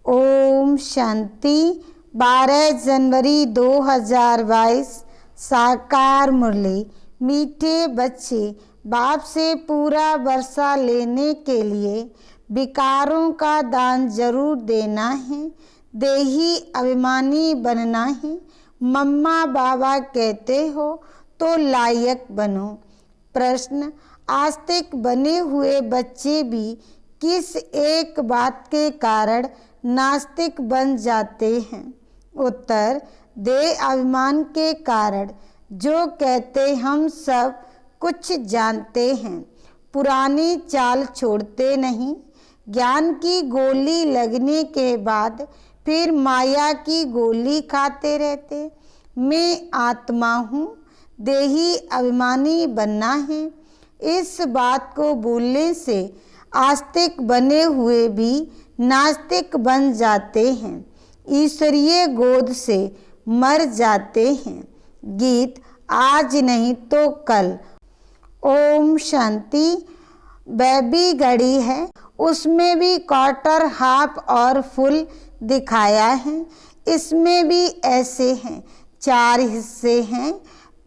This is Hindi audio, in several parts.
ओम शांति। 12 जनवरी 2022 साकार मुरली। मीठे बच्चे, बाप से पूरा वर्षा लेने के लिए विकारों का दान जरूर देना है। देही अभिमानी बनना है। मम्मा बाबा कहते हो तो लायक बनो। प्रश्न, आस्तिक बने हुए बच्चे भी किस एक बात के कारण नास्तिक बन जाते हैं? उत्तर, देह अभिमान के कारण, जो कहते हम सब कुछ जानते हैं, पुरानी चाल छोड़ते नहीं। ज्ञान की गोली लगने के बाद फिर माया की गोली खाते रहते। मैं आत्मा हूँ, देही अभिमानी बनना है। इस बात को भूलने से आस्तिक बने हुए भी नास्तिक बन जाते हैं, ईश्वरीय गोद से मर जाते हैं। गीत, आज नहीं तो कल। ओम शांति। बेबी घड़ी है, उसमें भी क्वार्टर, हाफ और फुल दिखाया है। इसमें भी ऐसे हैं, 4 हिस्से हैं,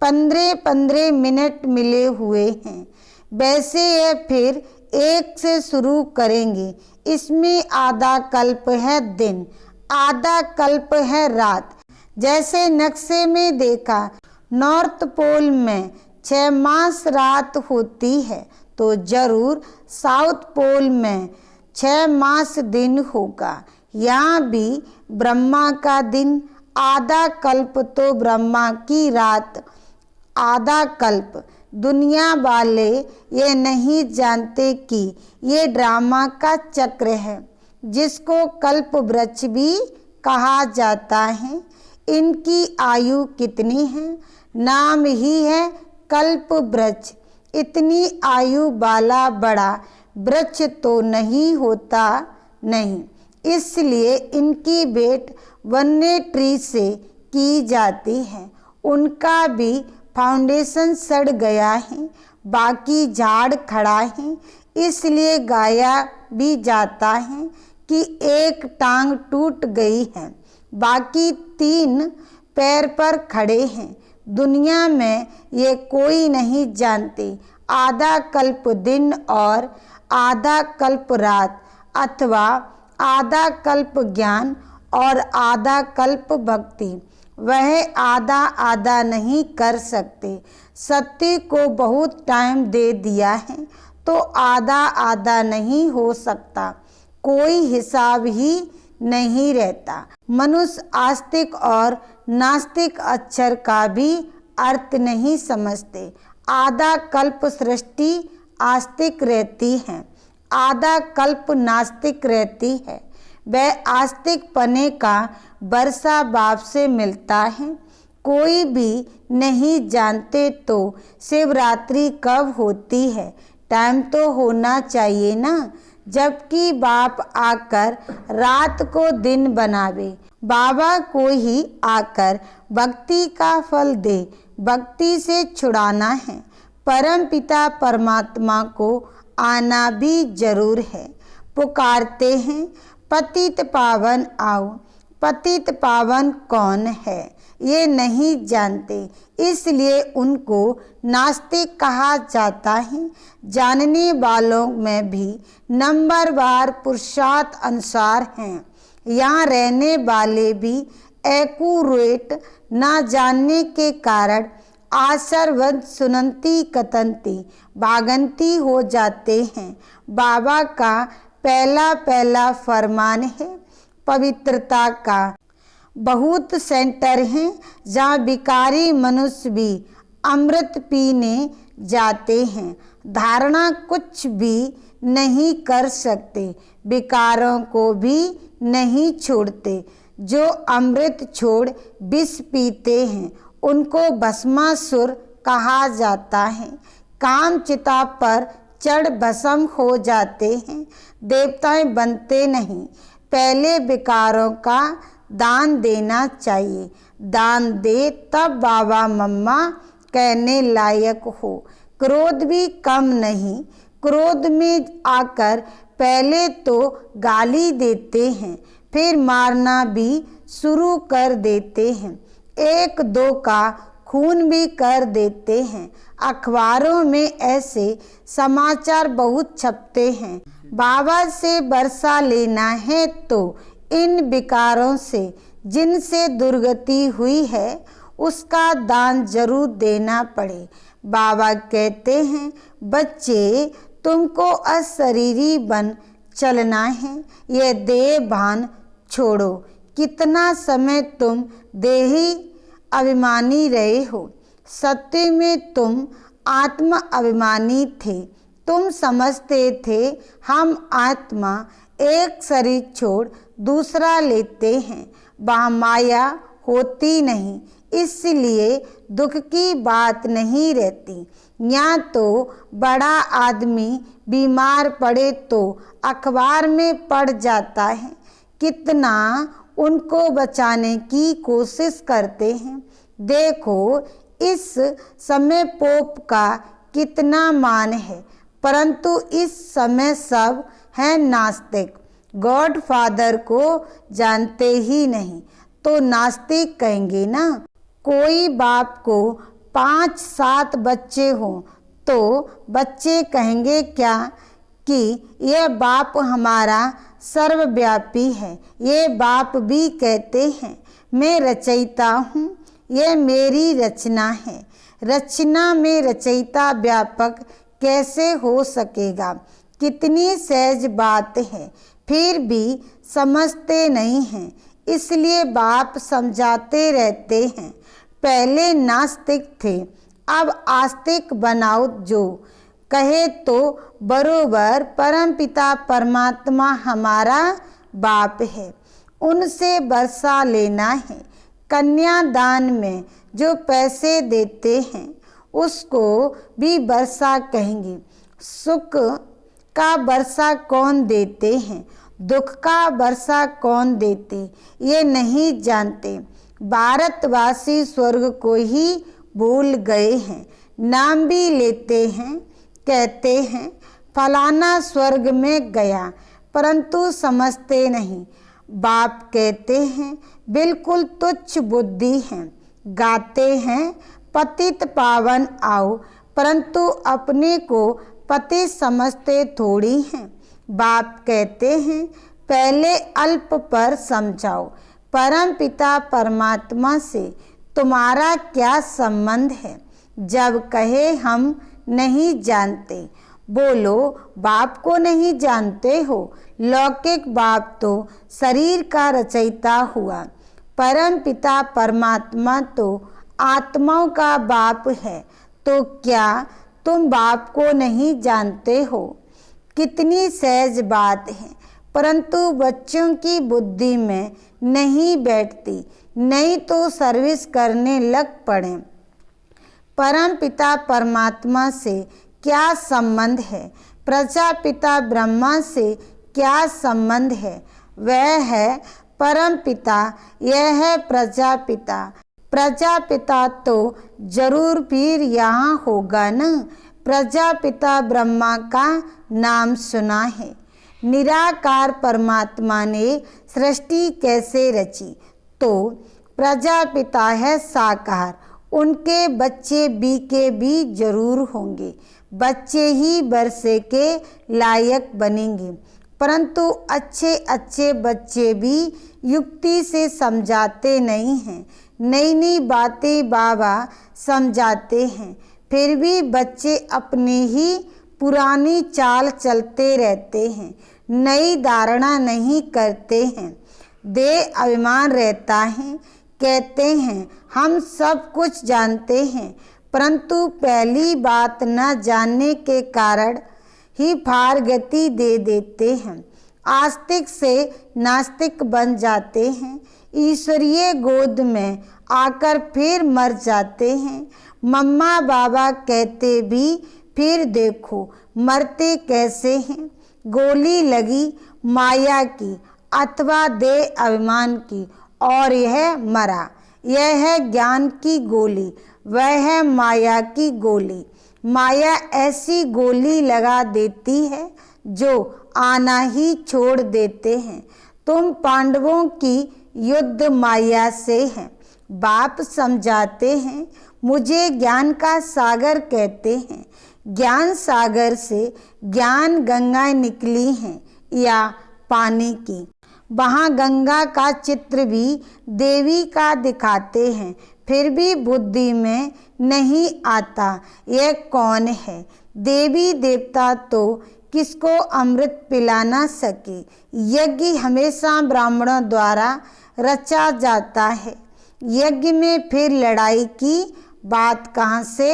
15-15 मिनट मिले हुए हैं। वैसे ये फिर 1 से शुरू करेंगे। इसमें आधा कल्प है दिन, आधा कल्प है रात। जैसे नक्शे में देखा, नॉर्थ पोल में 6 मास रात होती है, तो जरूर साउथ पोल में 6 मास दिन होगा। यहाँ भी ब्रह्मा का दिन आधा कल्प, तो ब्रह्मा की रात आधा कल्प। दुनिया वाले ये नहीं जानते कि ये ड्रामा का चक्र है, जिसको कल्प वृक्ष भी कहा जाता है। इनकी आयु कितनी है? नाम ही है कल्प वृक्ष। इतनी आयु वाला बड़ा वृक्ष तो नहीं होता नहीं, इसलिए इनकी भेंट वन्य ट्री से की जाती है। उनका भी फाउंडेशन सड़ गया है, बाकी झाड़ खड़ा है, इसलिए गाया भी जाता है कि एक टांग टूट गई है, बाकी 3 पैर पर खड़े हैं। दुनिया में ये कोई नहीं जानते आधा कल्प दिन और आधा कल्प रात, अथवा आधा कल्प ज्ञान और आधा कल्प भक्ति। वह आधा आधा नहीं कर सकते। सत्य को बहुत टाइम दे दिया है, तो आधा आधा नहीं हो सकता। कोई हिसाब ही नहीं रहता। मनुष्य आस्तिक और नास्तिक अक्षर का भी अर्थ नहीं समझते। आधा कल्प सृष्टि आस्तिक रहती है, आधा कल्प नास्तिक रहती है। वह आस्तिक पने का वर्षा बाप से मिलता है। कोई भी नहीं जानते तो शिवरात्रि कब होती है? टाइम तो होना चाहिए ना, जबकि बाप आकर रात को दिन बनावे। बाबा को ही आकर भक्ति का फल दे। भक्ति से छुड़ाना है। परम पिता परमात्मा को आना भी जरूर है। पुकारते हैं, पतित पावन आओ। पतित पावन कौन है ये नहीं जानते, इसलिए उनको नास्तिक कहा जाता है। जानने वालों में भी नंबरवार पुरुषार्थ अनुसार हैं। यहाँ रहने वाले भी एक्यूरेट ना जानने के कारण आशर्वद सुनंती कतंती भागंती हो जाते हैं। बाबा का पहला फरमान है पवित्रता का। बहुत सेंटर हैं जहाँ भिखारी मनुष्य भी अमृत पीने जाते हैं। धारणा कुछ भी नहीं कर सकते, विकारों को भी नहीं छोड़ते। जो अमृत छोड़ विष पीते हैं, उनको भस्मासुर कहा जाता है। काम चिता पर चढ़ भस्म हो जाते हैं, देवताएं बनते नहीं। पहले विकारों का दान देना चाहिए। दान दे तब बाबा मम्मा कहने लायक हो। क्रोध भी कम नहीं। क्रोध में आकर पहले तो गाली देते हैं, फिर मारना भी शुरू कर देते हैं, एक दो का खून भी कर देते हैं। अखबारों में ऐसे समाचार बहुत छपते हैं। बाबा से वर्षा लेना है तो इन विकारों से जिनसे दुर्गति हुई है उसका दान जरूर देना पड़े। बाबा कहते हैं, बच्चे तुमको अशरीरी बन चलना है, यह देह भान छोड़ो। कितना समय तुम देही अभिमानी रहे हो, सत्य में तुम आत्म अभिमानी थे। तुम समझते थे हम आत्मा एक शरीर छोड़ दूसरा लेते हैं, वहाँ माया होती नहीं, इसलिए दुख की बात नहीं रहती। यहाँ तो बड़ा आदमी बीमार पड़े तो अखबार में पड़ जाता है, कितना उनको बचाने की कोशिश करते हैं। देखो इस समय पोप का कितना मान है, परंतु इस समय सब हैं नास्तिक, गॉड फादर को जानते ही नहीं तो नास्तिक कहेंगे ना। कोई बाप को 5-7 बच्चे हों तो बच्चे कहेंगे क्या कि यह बाप हमारा सर्वव्यापी है। ये बाप भी कहते हैं मैं रचयिता हूँ, यह मेरी रचना है। रचना में रचयिता व्यापक कैसे हो सकेगा? कितनी सहज बात है, फिर भी समझते नहीं हैं, इसलिए बाप समझाते रहते हैं। पहले नास्तिक थे, अब आस्तिक बनाओ। जो कहे तो बरोबर परमपिता परमात्मा हमारा बाप है, उनसे वर्षा लेना है। कन्यादान में जो पैसे देते हैं उसको भी वर्षा कहेंगे। सुख का वर्षा कौन देते हैं, दुख का वर्षा कौन देते, ये नहीं जानते। भारतवासी स्वर्ग को ही भूल गए हैं, नाम भी लेते हैं, कहते हैं फलाना स्वर्ग में गया, परंतु समझते नहीं। बाप कहते हैं बिल्कुल तुच्छ बुद्धि हैं, गाते हैं पतित पावन आओ, परंतु अपने को पति समझते थोड़ी हैं। बाप कहते हैं पहले अल्प पर समझाओ, परम पिता परमात्मा से तुम्हारा क्या संबंध है? जब कहे हम नहीं जानते, बोलो बाप को नहीं जानते हो। लौकिक बाप तो शरीर का रचयिता हुआ, परम पिता परमात्मा तो आत्माओं का बाप है, तो क्या तुम बाप को नहीं जानते हो? कितनी सहज बात है, परंतु बच्चों की बुद्धि में नहीं बैठती, नहीं तो सर्विस करने लग पड़े। परम पिता परमात्मा से क्या संबंध है, प्रजापिता ब्रह्मा से क्या संबंध है? वह है परम पिता, यह है प्रजापिता। प्रजापिता तो जरूर फिर यहाँ होगा न। प्रजापिता ब्रह्मा का नाम सुना है। निराकार परमात्मा ने सृष्टि कैसे रची? तो प्रजापिता है साकार, उनके बच्चे बी के भी जरूर होंगे, बच्चे ही वर्षे के लायक बनेंगे, परंतु अच्छे अच्छे बच्चे भी युक्ति से समझाते नहीं हैं। नई नई बातें बाबा समझाते हैं, फिर भी बच्चे अपनी ही पुरानी चाल चलते रहते हैं, नई धारणा नहीं करते हैं। देह अभिमान रहता है, कहते हैं हम सब कुछ जानते हैं, परंतु पहली बात न जानने के कारण ही फार गति दे देते हैं। आस्तिक से नास्तिक बन जाते हैं, ईश्वरीय गोद में आकर फिर मर जाते हैं। मम्मा बाबा कहते भी फिर देखो मरते कैसे हैं। गोली लगी माया की अथवा देह अभिमान की और यह मरा। यह है ज्ञान की गोली, वह है माया की गोली। माया ऐसी गोली लगा देती है जो आना ही छोड़ देते हैं। तुम पांडवों की युद्ध माया से हैं। बाप समझाते हैं, मुझे ज्ञान का सागर कहते हैं। ज्ञान सागर से ज्ञान गंगा निकली हैं या पानी की। वहाँ गंगा का चित्र भी देवी का दिखाते हैं, फिर भी बुद्धि में नहीं आता यह कौन है। देवी देवता तो किसको अमृत पिला ना सके। यज्ञ हमेशा ब्राह्मणों द्वारा रचा जाता है। यज्ञ में फिर लड़ाई की बात कहाँ से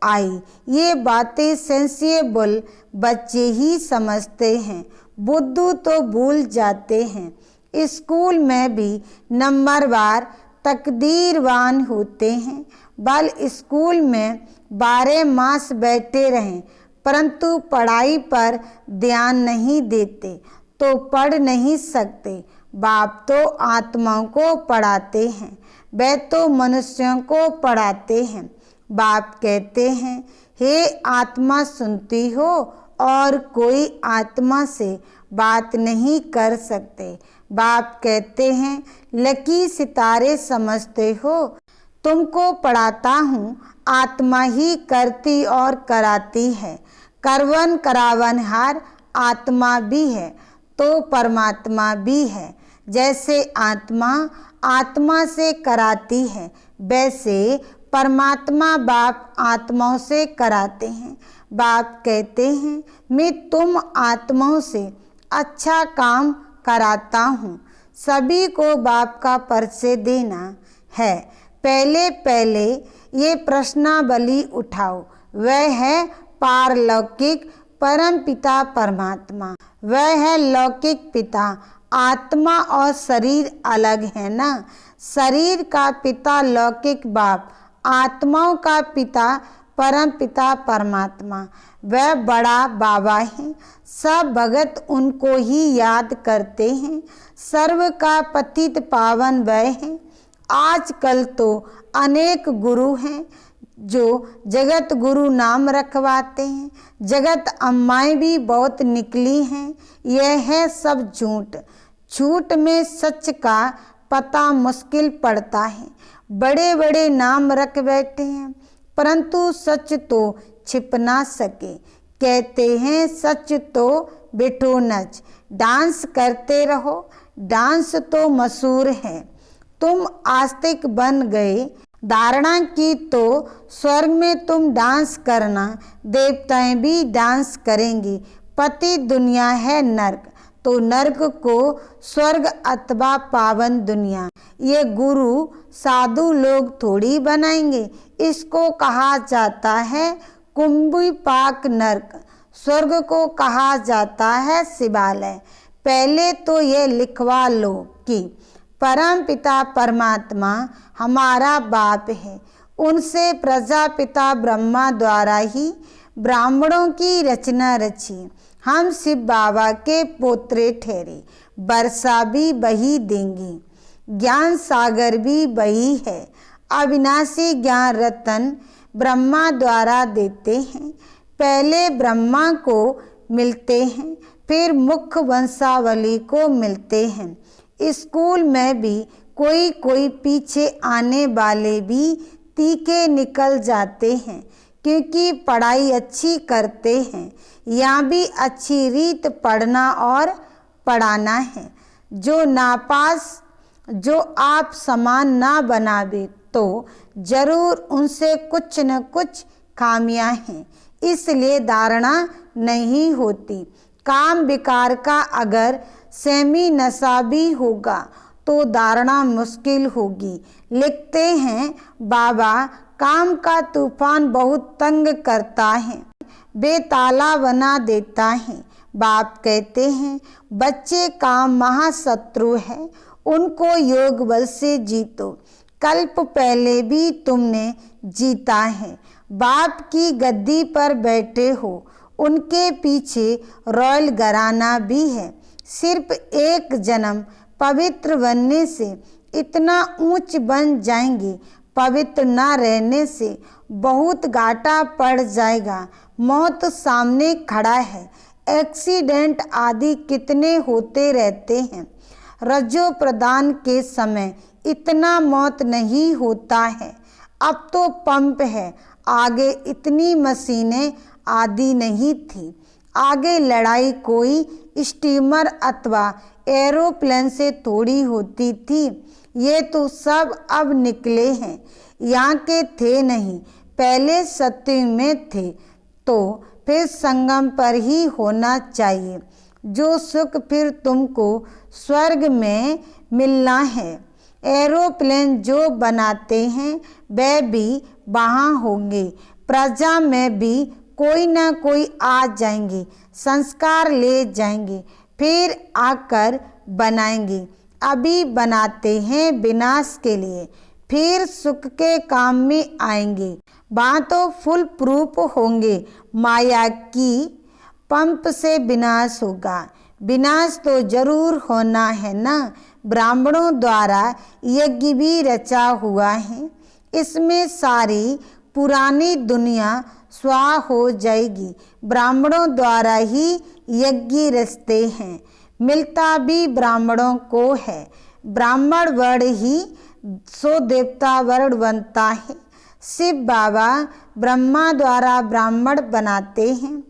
आई। ये बातें सेंसिबल बच्चे ही समझते हैं, बुद्धू तो भूल जाते हैं। स्कूल में भी नंबरवार तकदीरवान होते हैं। बल स्कूल में 12 मास बैठे रहें परंतु पढ़ाई पर ध्यान नहीं देते तो पढ़ नहीं सकते। बाप तो आत्माओं को पढ़ाते हैं, वे तो मनुष्यों को पढ़ाते हैं। बाप कहते हैं, हे आत्मा सुनती हो और कोई आत्मा से बात नहीं कर सकते। बाप कहते हैं, लकी सितारे समझते हो, तुमको पढ़ाता हूँ, आत्मा ही करती और कराती है। करवन करावन हार आत्मा भी है तो परमात्मा भी है। जैसे आत्मा आत्मा से कराती है, वैसे परमात्मा बाप आत्माओं से कराते हैं। बाप कहते हैं, मैं तुम आत्माओं से अच्छा काम कराता हूँ। सभी को बाप का परिचय देना है। पहले पहले ये प्रश्नावली उठाओ, वह है पारलौकिक परम पिता परमात्मा, वह है लौकिक पिता। आत्मा और शरीर अलग है ना। शरीर का पिता लौकिक बाप, आत्माओं का पिता परम पिता परमात्मा, वह बड़ा बाबा है। सब भगत उनको ही याद करते हैं। सर्व का पतित पावन वह है। आजकल तो अनेक गुरु हैं जो जगत गुरु नाम रखवाते हैं। जगत अम्माएं भी बहुत निकली हैं। यह है सब झूठ। झूठ में सच का पता मुश्किल पड़ता है। बड़े बड़े नाम रख बैठे हैं परंतु सच तो छिप ना सके। कहते हैं सच तो बिठो नच, डांस करते रहो, डांस तो मशहूर है। तुम आस्तिक बन गए, धारणा की तो स्वर्ग में तुम डांस करना, देवताएं भी डांस करेंगी। पति दुनिया है नर्क, तो नर्क को स्वर्ग अथवा पावन दुनिया ये गुरु साधु लोग थोड़ी बनाएंगे। इसको कहा जाता है कुंभी पाक नर्क, स्वर्ग को कहा जाता है शिवालय। पहले तो ये लिखवा लो कि परम पिता परमात्मा हमारा बाप है। उनसे प्रजापिता ब्रह्मा द्वारा ही ब्राह्मणों की रचना रची। हम शिव बाबा के पोत्रे ठहरे, वर्षा भी वही देंगी, ज्ञान सागर भी वही है। अविनाशी ज्ञान रतन ब्रह्मा द्वारा देते हैं। पहले ब्रह्मा को मिलते हैं, फिर मुख्य वंशावली को मिलते हैं। स्कूल में भी कोई कोई पीछे आने वाले भी तीखे निकल जाते हैं क्योंकि पढ़ाई अच्छी करते हैं। यहाँ भी अच्छी रीत पढ़ना और पढ़ाना है। जो नापास जो आप समान ना बनावे तो जरूर उनसे कुछ न कुछ खामियां हैं, इसलिए धारणा नहीं होती। काम विकार का अगर सेमी नशा भी होगा तो धारणा मुश्किल होगी। लिखते हैं बाबा काम का तूफान बहुत तंग करता है, बेताला बना देता है। बाप कहते हैं बच्चे काम महाशत्रु है, उनको योग बल से जीतो। कल्प पहले भी तुमने जीता है। बाप की गद्दी पर बैठे हो, उनके पीछे रॉयल घराना भी है। सिर्फ एक जन्म पवित्र बनने से इतना ऊंच बन जाएंगे, पवित्र ना रहने से बहुत घाटा पड़ जाएगा। मौत सामने खड़ा है, एक्सीडेंट आदि कितने होते रहते हैं। रजो प्रदान के समय इतना मौत नहीं होता है। अब तो पंप है, आगे इतनी मशीनें आदि नहीं थी। आगे लड़ाई कोई स्टीमर अथवा एरोप्लेन से थोड़ी होती थी। ये तो सब अब निकले हैं, यहाँ के थे नहीं, पहले सत्ययुग में थे, तो फिर संगम पर ही होना चाहिए। जो सुख फिर तुमको स्वर्ग में मिलना है। एरोप्लेन जो बनाते हैं वे भी वहाँ होंगे, प्रजा में भी कोई ना कोई आ जाएंगे, संस्कार ले जाएंगे, फिर आकर बनाएंगे। अभी बनाते हैं विनाश के लिए, फिर सुख के काम में आएंगे। वहाँ तो फुल प्रूफ होंगे। माया की पंप से विनाश होगा। विनाश तो जरूर होना है ना। ब्राह्मणों द्वारा यज्ञ भी रचा हुआ है, इसमें सारी पुरानी दुनिया स्वाहा हो जाएगी। ब्राह्मणों द्वारा ही यज्ञ रचते हैं, मिलता भी ब्राह्मणों को है। ब्राह्मण वर्ण ही सो देवता वर्ण बनता है। शिव बाबा ब्रह्मा द्वारा ब्राह्मण बनाते हैं,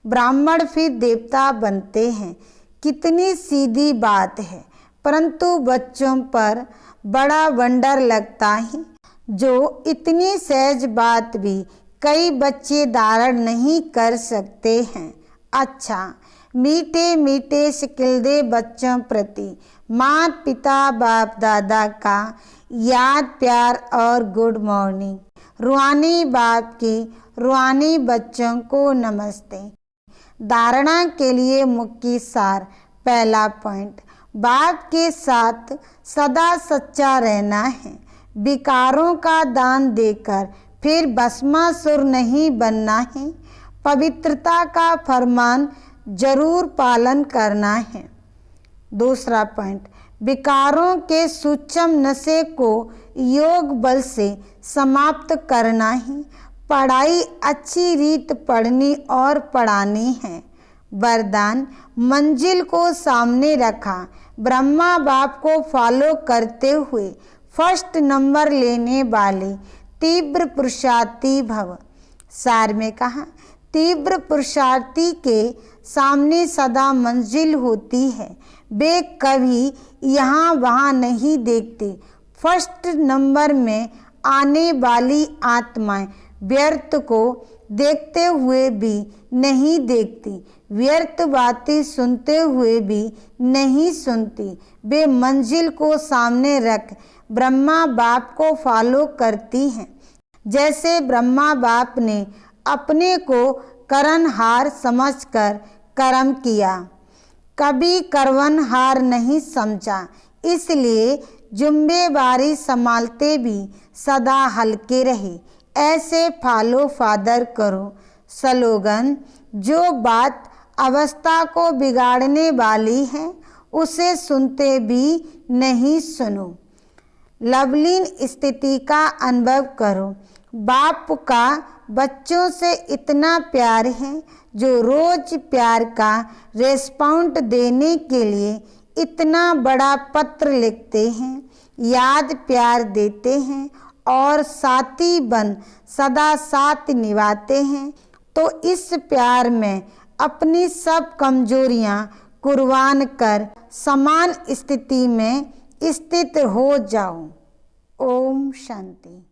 ब्राह्मण फिर देवता बनते हैं। कितनी सीधी बात है, परंतु बच्चों पर बड़ा वंडर लगता है, जो इतनी सहज बात भी कई बच्चे धारण नहीं कर सकते हैं। अच्छा, मीठे मीठे शिकिलदे बच्चों प्रति माता पिता बाप दादा का याद प्यार और गुड मॉर्निंग। रूहानी बाप की रूहानी बच्चों को नमस्ते। धारणा के लिए मुख्य सार। पहला पॉइंट, बाप के साथ सदा सच्चा रहना है। विकारों का दान देकर फिर भस्मासुर नहीं बनना है। पवित्रता का फरमान जरूर पालन करना है। दूसरा पॉइंट, विकारों के सूक्ष्म नशे को योग बल से समाप्त करना है। पढ़ाई अच्छी रीत पढ़नी और पढ़ानी है। वरदान, मंजिल को सामने रखा, ब्रह्मा बाप को फॉलो करते हुए फर्स्ट नंबर लेने वाले तीव्र पुरुषार्थी भव। सार में कहा, तीव्र पुरुषार्थी के सामने सदा मंजिल होती है। वे कभी यहाँ वहाँ नहीं देखते। फर्स्ट नंबर में आने वाली आत्माएं व्यर्थ को देखते हुए भी नहीं देखती, व्यर्थ बातें सुनते हुए भी नहीं सुनती। वे मंजिल को सामने रख ब्रह्मा बाप को फॉलो करती हैं। जैसे ब्रह्मा बाप ने अपने को करनहार समझकर कर्म किया, कभी करवनहार नहीं समझा, इसलिए जुम्मेवारी संभालते भी सदा हल्के रहे। ऐसे फॉलो फादर करो। स्लोगन, जो बात अवस्था को बिगाड़ने वाली है उसे सुनते भी नहीं सुनो। लवलीन स्थिति का अनुभव करो। बाप का बच्चों से इतना प्यार है, जो रोज प्यार का रेस्पॉन्ड देने के लिए इतना बड़ा पत्र लिखते हैं, याद प्यार देते हैं और साथी बन सदा साथ निभाते हैं। तो इस प्यार में अपनी सब कमजोरियां कुर्बान कर समान स्थिति में स्थित हो जाओ। ओम शांति।